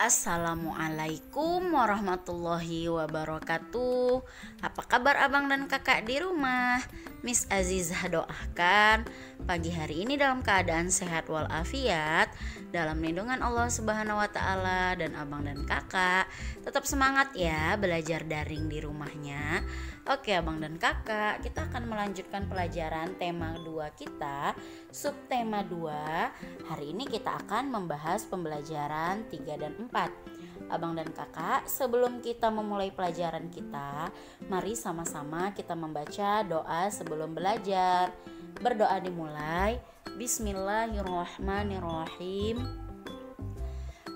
Assalamualaikum warahmatullahi wabarakatuh. Apa kabar abang dan kakak di rumah? Miss Azizah doakan pagi hari ini dalam keadaan sehat walafiat, dalam lindungan Allah Subhanahu wa taala, dan abang dan kakak tetap semangat ya belajar daring di rumahnya. Oke abang dan kakak, kita akan melanjutkan pelajaran tema 2 kita, subtema 2. Hari ini kita akan membahas pembelajaran 3 dan 4. Abang dan kakak, sebelum kita memulai pelajaran kita, mari sama-sama kita membaca doa sebelum belajar. Berdoa dimulai. Bismillahirrahmanirrahim.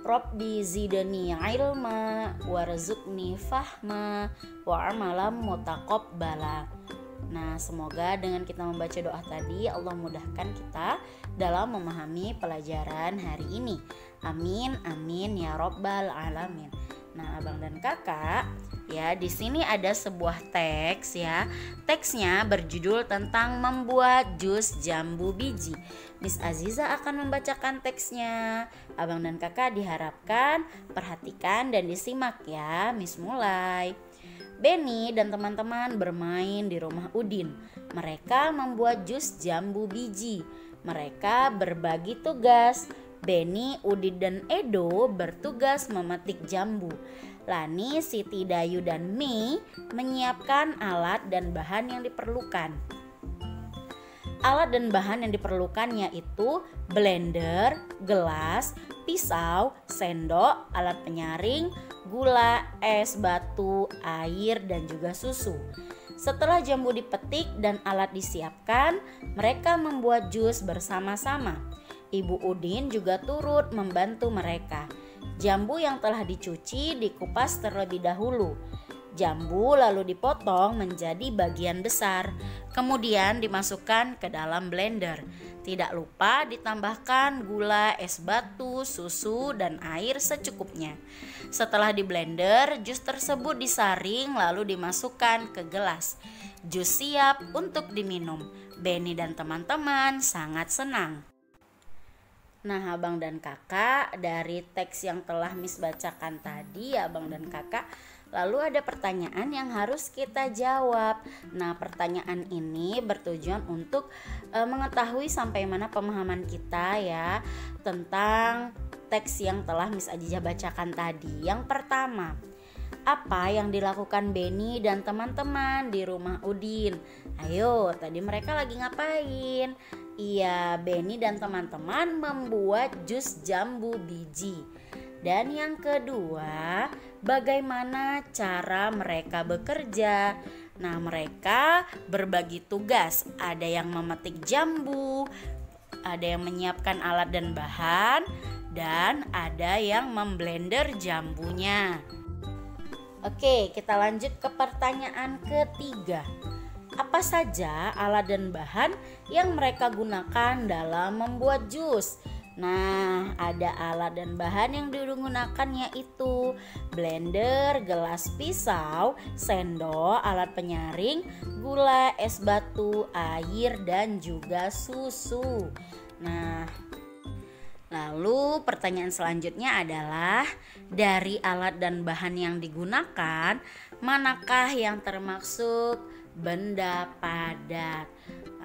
Rabbi zidni ilma warzuqni fahma wa amalan mutaqabbala. Nah, semoga dengan kita membaca doa tadi Allah mudahkan kita dalam memahami pelajaran hari ini. Amin amin ya rabbal alamin. Nah, abang dan kakak, ya di sini ada sebuah teks ya. Teksnya berjudul tentang membuat jus jambu biji. Miss Aziza akan membacakan teksnya. Abang dan kakak diharapkan perhatikan dan disimak ya. Miss mulai. Benny dan teman-teman bermain di rumah Udin. Mereka membuat jus jambu biji. Mereka berbagi tugas. Benny, Udin, dan Edo bertugas memetik jambu. Lani, Siti, Dayu, dan Mei menyiapkan alat dan bahan yang diperlukan. Alat dan bahan yang diperlukan yaitu blender, gelas, pisau, sendok, alat penyaring, gula, es batu, air, dan juga susu. Setelah jambu dipetik dan alat disiapkan, mereka membuat jus bersama-sama. Ibu Udin juga turut membantu mereka. Jambu yang telah dicuci dikupas terlebih dahulu. Jambu lalu dipotong menjadi bagian besar, kemudian dimasukkan ke dalam blender. Tidak lupa ditambahkan gula, es batu, susu, dan air secukupnya. Setelah di blender, jus tersebut disaring lalu dimasukkan ke gelas. Jus siap untuk diminum. Benny dan teman-teman sangat senang. Nah, abang dan kakak, dari teks yang telah Miss bacakan tadi, abang dan kakak, lalu ada pertanyaan yang harus kita jawab. Nah, pertanyaan ini bertujuan untuk mengetahui sampai mana pemahaman kita ya tentang teks yang telah Miss Azizah bacakan tadi. Yang pertama, apa yang dilakukan Benny dan teman-teman di rumah Udin? Ayo, tadi mereka lagi ngapain? Iya, Benny dan teman-teman membuat jus jambu biji. Dan yang kedua, bagaimana cara mereka bekerja? Nah, mereka berbagi tugas. Ada yang memetik jambu, ada yang menyiapkan alat dan bahan, dan ada yang memblender jambunya. Oke, kita lanjut ke pertanyaan ketiga. Apa saja alat dan bahan yang mereka gunakan dalam membuat jus? Nah, ada alat dan bahan yang digunakan yaitu blender, gelas pisau, sendok, alat penyaring, gula, es batu, air, dan juga susu. Nah, lalu pertanyaan selanjutnya adalah dari alat dan bahan yang digunakan, manakah yang termasuk benda padat?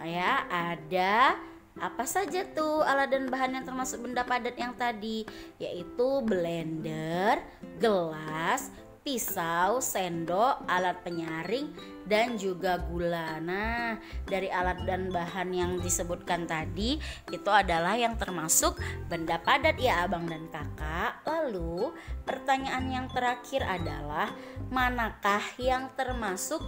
Ya, ada apa saja tuh alat dan bahan yang termasuk benda padat yang tadi? Yaitu blender, gelas, pisau, sendok, alat penyaring, dan juga gula. Nah, dari alat dan bahan yang disebutkan tadi itu adalah yang termasuk benda padat ya abang dan kakak. Lalu pertanyaan yang terakhir adalah manakah yang termasuk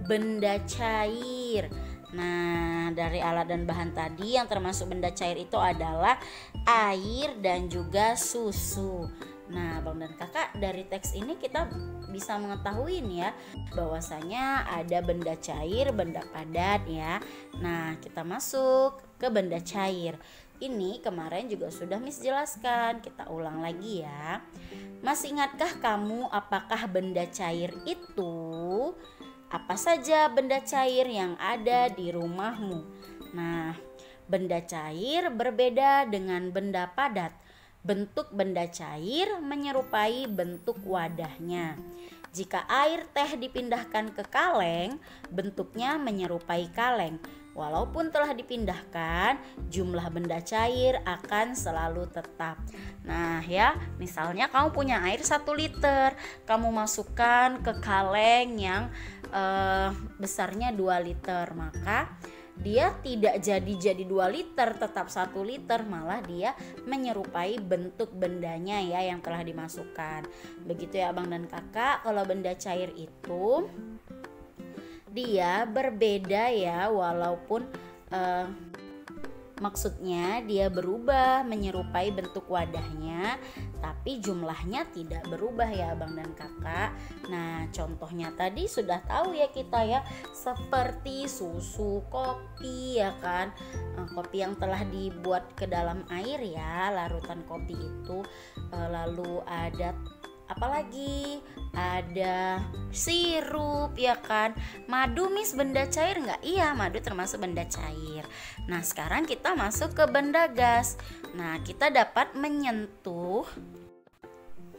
benda cair? Nah, dari alat dan bahan tadi yang termasuk benda cair itu adalah air dan juga susu. Nah, abang dan kakak, dari teks ini kita bisa mengetahui nih ya bahwasanya ada benda cair, benda padat ya. Nah, kita masuk ke benda cair. Ini kemarin juga sudah Miss jelaskan, kita ulang lagi ya. Masih ingatkah kamu apakah benda cair itu? Apa saja benda cair yang ada di rumahmu? Nah, benda cair berbeda dengan benda padat. Bentuk benda cair menyerupai bentuk wadahnya. Jika air teh dipindahkan ke kaleng, bentuknya menyerupai kaleng. Walaupun telah dipindahkan, jumlah benda cair akan selalu tetap. Nah ya, misalnya kamu punya air 1 liter, kamu masukkan ke kaleng yang besarnya 2 liter, maka dia tidak jadi 2 liter, tetap 1 liter, malah dia menyerupai bentuk bendanya ya yang telah dimasukkan. Begitu ya abang dan kakak, kalau benda cair itu dia berbeda ya, walaupun maksudnya dia berubah menyerupai bentuk wadahnya, tapi jumlahnya tidak berubah ya abang dan kakak. Nah contohnya tadi sudah tahu ya kita ya, seperti susu, kopi ya kan, kopi yang telah dibuat ke dalam air ya, larutan kopi itu, lalu ada apalagi, ada sirup ya kan. Madu Miss benda cair nggak? Iya, madu termasuk benda cair. Nah sekarang kita masuk ke benda gas. Nah kita dapat menyentuh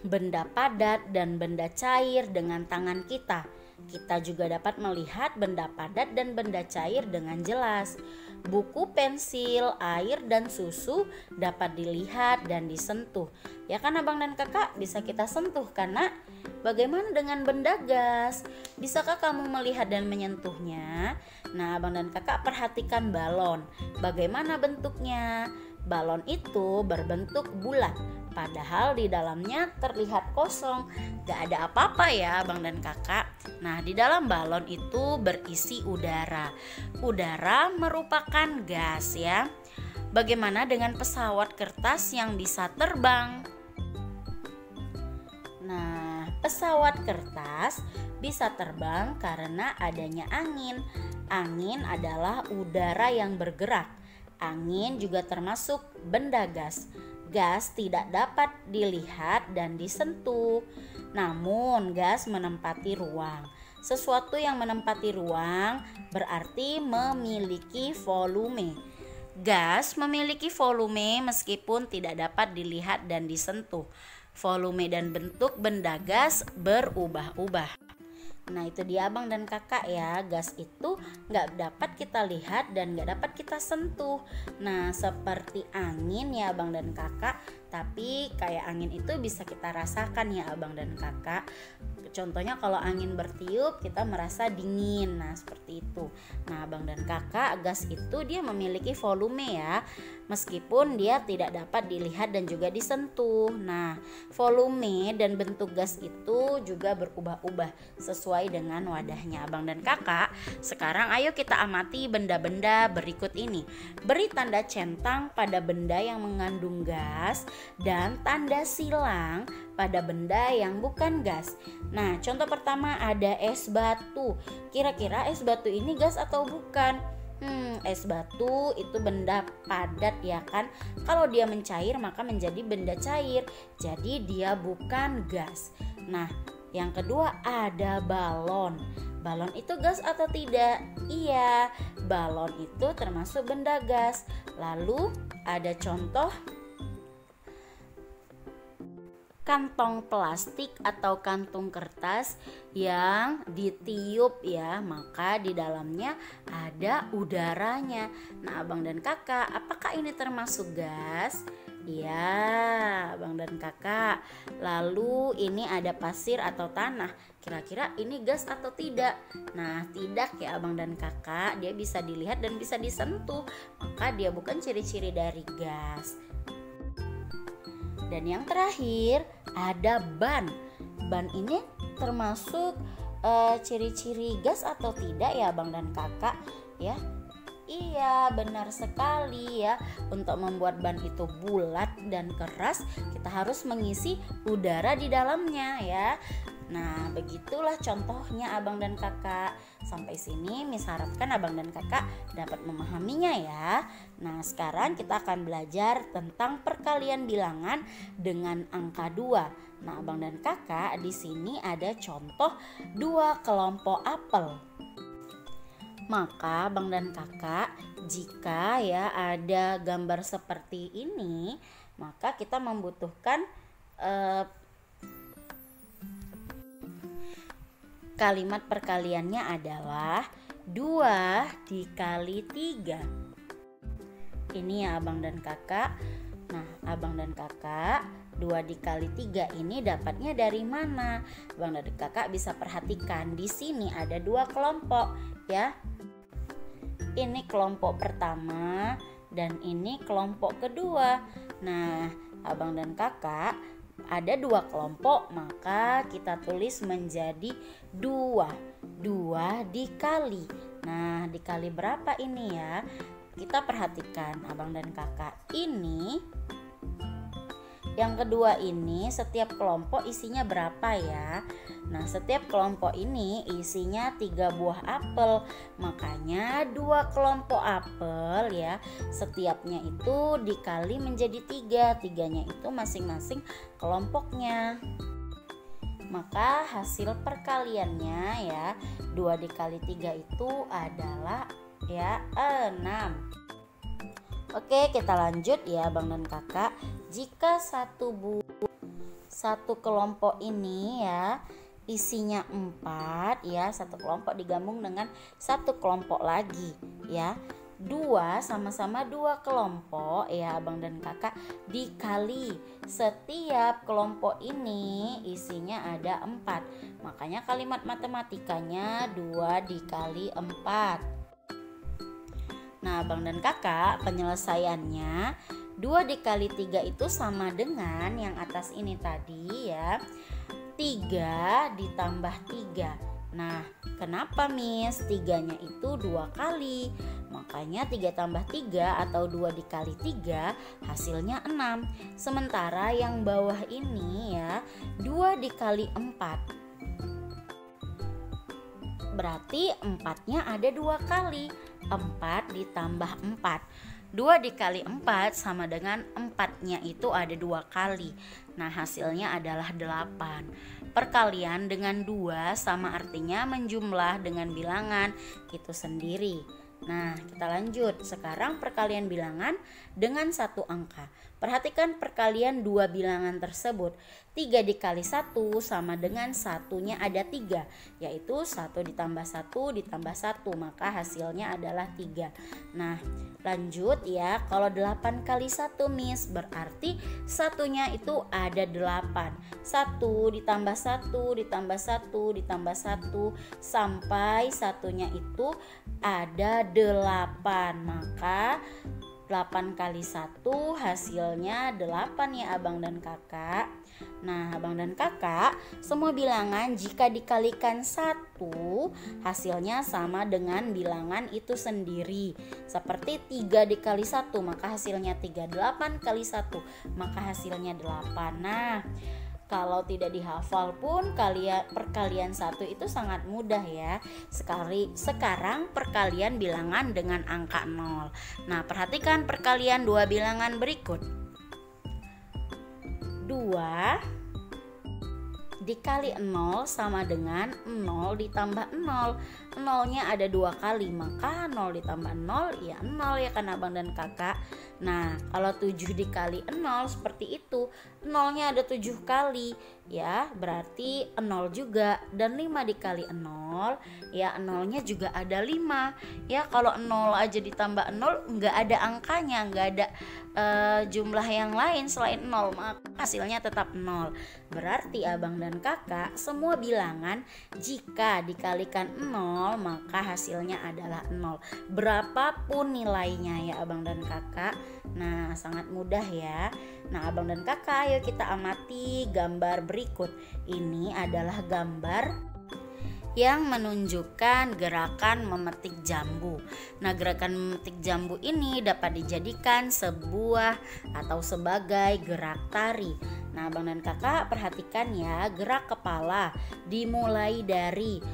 benda padat dan benda cair dengan tangan kita. Kita juga dapat melihat benda padat dan benda cair dengan jelas. Buku, pensil, air, dan susu dapat dilihat dan disentuh. Ya kan abang dan kakak, bisa kita sentuh karena bagaimana dengan benda gas? Bisakah kamu melihat dan menyentuhnya? Nah abang dan kakak perhatikan balon. Bagaimana bentuknya? Balon itu berbentuk bulat, padahal di dalamnya terlihat kosong, gak ada apa-apa ya abang dan kakak. Nah di dalam balon itu berisi udara. Udara merupakan gas ya. Bagaimana dengan pesawat kertas yang bisa terbang? Nah pesawat kertas bisa terbang karena adanya angin. Angin adalah udara yang bergerak. Angin juga termasuk benda gas. Gas tidak dapat dilihat dan disentuh, namun gas menempati ruang. Sesuatu yang menempati ruang berarti memiliki volume. Gas memiliki volume meskipun tidak dapat dilihat dan disentuh. Volume dan bentuk benda gas berubah-ubah. Nah itu dia abang dan kakak ya, gas itu gak dapat kita lihat dan gak dapat kita sentuh. Nah seperti angin ya abang dan kakak, tapi kayak angin itu bisa kita rasakan ya abang dan kakak. Contohnya kalau angin bertiup kita merasa dingin, nah seperti itu. Nah abang dan kakak, gas itu dia memiliki volume ya, meskipun dia tidak dapat dilihat dan juga disentuh. Nah volume dan bentuk gas itu juga berubah-ubah sesuai dengan wadahnya abang dan kakak. Sekarang ayo kita amati benda-benda berikut ini. Beri tanda centang pada benda yang mengandung gas dan tanda silang pada benda yang bukan gas. Nah contoh pertama ada es batu. Kira-kira es batu ini gas atau bukan? Es batu itu benda padat ya kan. Kalau dia mencair maka menjadi benda cair, jadi dia bukan gas. Nah yang kedua ada balon. Balon itu gas atau tidak? Iya, balon itu termasuk benda gas. Lalu ada contoh kantong plastik atau kantung kertas yang ditiup ya, maka di dalamnya ada udaranya. Nah abang dan kakak, apakah ini termasuk gas? Ya abang dan kakak. Lalu ini ada pasir atau tanah, kira-kira ini gas atau tidak? Nah tidak ya abang dan kakak, dia bisa dilihat dan bisa disentuh, maka dia bukan ciri-ciri dari gas. Dan yang terakhir ada ban. Ban ini termasuk ciri-ciri gas atau tidak ya abang dan kakak ya? Iya benar sekali ya. Untuk membuat ban itu bulat dan keras, kita harus mengisi udara di dalamnya ya. Nah begitulah contohnya abang dan kakak. Sampai sini Miss harapkan abang dan kakak dapat memahaminya ya. Nah sekarang kita akan belajar tentang perkalian bilangan dengan angka 2. Nah abang dan kakak, di sini ada contoh 2 kelompok apel. Maka abang dan kakak, jika ya ada gambar seperti ini, maka kita membutuhkan kalimat perkaliannya adalah 2 dikali 3. Ini ya abang dan kakak. Nah, abang dan kakak 2 dikali 3 ini dapatnya dari mana? Abang dan kakak bisa perhatikan di sini ada 2 kelompok ya. Ini kelompok pertama dan ini kelompok kedua. Nah, abang dan kakak ada 2 kelompok, maka kita tulis menjadi 2 dikali. Nah, dikali berapa ini ya? Kita perhatikan abang dan kakak. Ini yang kedua ini setiap kelompok isinya berapa ya? Nah, setiap kelompok ini isinya 3 buah apel. Makanya 2 kelompok apel ya, setiapnya itu dikali menjadi 3. 3-nya itu masing-masing kelompoknya. Maka hasil perkaliannya ya 2 dikali 3 itu adalah ya 6. Oke, kita lanjut ya abang dan kakak. Jika satu kelompok ini ya isinya 4 ya, satu kelompok digabung dengan satu kelompok lagi ya, 2 sama-sama 2 kelompok ya abang dan kakak, dikali setiap kelompok ini isinya ada 4. Makanya kalimat matematikanya 2 dikali 4. Nah abang dan kakak, penyelesaiannya 2 dikali 3 itu sama dengan yang atas ini tadi ya, 3 ditambah 3. Nah, kenapa Miss? 3-nya itu 2 kali. Makanya 3 tambah 3 atau 2 dikali 3 hasilnya 6. Sementara yang bawah ini ya 2 dikali 4. Berarti 4-nya ada 2 kali. 4 ditambah 4. 2 dikali 4 sama dengan 4-nya itu ada 2 kali. Nah hasilnya adalah 8. Perkalian dengan 2 sama artinya menjumlah dengan bilangan itu sendiri. Nah kita lanjut. Sekarang perkalian bilangan dengan satu angka. Perhatikan perkalian 2 bilangan tersebut. 3 dikali 1 sama dengan satunya ada 3, yaitu 1 ditambah 1 ditambah 1, maka hasilnya adalah 3. Nah lanjut ya, kalau 8 kali 1 Miss, berarti satunya itu ada 8. 1 ditambah 1 ditambah 1 ditambah 1 sampai satunya itu ada 8. Maka 8 kali 1 hasilnya 8 ya abang dan kakak. Nah abang dan kakak, semua bilangan jika dikalikan 1 hasilnya sama dengan bilangan itu sendiri. Seperti 3 dikali 1 maka hasilnya 3. 8 kali 1 maka hasilnya 8. Nah kalau tidak dihafal pun perkalian 1 itu sangat mudah ya. Sekarang perkalian bilangan dengan angka 0. Nah perhatikan perkalian 2 bilangan berikut. 2 dikali 0 sama dengan 0 ditambah 0. 0-nya ada 2 kali, maka 0 ditambah 0 ya 0 ya kan abang dan kakak. Nah kalau 7 dikali 0 seperti itu, 0-nya ada 7 kali ya, berarti 0 juga. Dan 5 dikali 0 ya 0-nya juga ada 5 ya. Kalau 0 aja ditambah 0 nggak ada angkanya, nggak ada jumlah yang lain selain 0, maka hasilnya tetap 0. Berarti abang dan kakak, semua bilangan jika dikalikan 0 maka hasilnya adalah 0, berapapun nilainya ya abang dan kakak. Nah sangat mudah ya. Nah abang dan kakak, ayo kita amati gambar berikut. Ini adalah gambar yang menunjukkan gerakan memetik jambu. Nah gerakan memetik jambu ini dapat dijadikan sebuah atau sebagai gerak tari. Nah abang dan kakak perhatikan ya, gerak kepala dimulai dari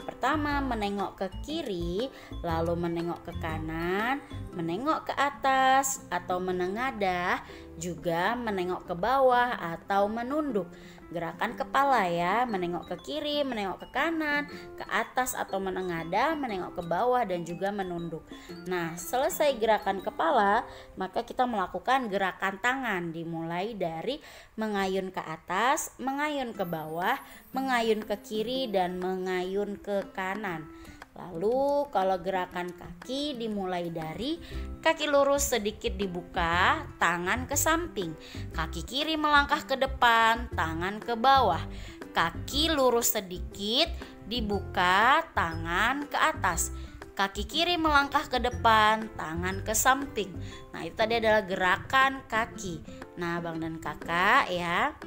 pertama menengok ke kiri, lalu menengok ke kanan, menengok ke atas atau menengadah, juga menengok ke bawah atau menunduk. Gerakan kepala ya, menengok ke kiri, menengok ke kanan, ke atas atau menengadah, menengok ke bawah dan juga menunduk. Nah, selesai gerakan kepala, maka kita melakukan gerakan tangan, dimulai dari mengayun ke atas, mengayun ke bawah, mengayun ke kiri dan mengayun ke kanan. Lalu kalau gerakan kaki dimulai dari kaki lurus sedikit dibuka, tangan ke samping. Kaki kiri melangkah ke depan, tangan ke bawah. Kaki lurus sedikit dibuka, tangan ke atas. Kaki kiri melangkah ke depan, tangan ke samping. Nah, itu tadi adalah gerakan kaki. Nah, Abang dan Kakak ya.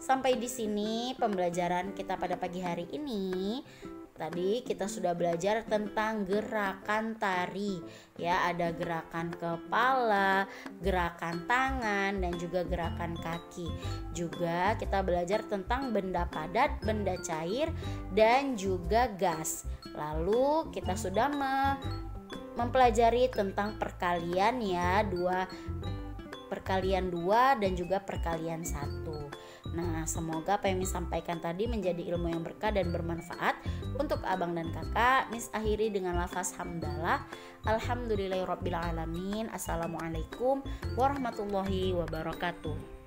Sampai di sini pembelajaran kita pada pagi hari ini. Tadi kita sudah belajar tentang gerakan tari ya, ada gerakan kepala, gerakan tangan dan juga gerakan kaki. Juga kita belajar tentang benda padat, benda cair dan juga gas. Lalu kita sudah mempelajari tentang perkalian ya, perkalian 2 dan juga perkalian 1. Nah, semoga apa yang disampaikan tadi menjadi ilmu yang berkah dan bermanfaat untuk Abang dan Kakak. Miss akhiri dengan lafaz hamdalah. Alhamdulillahirabbil alamin. Assalamualaikum warahmatullahi wabarakatuh.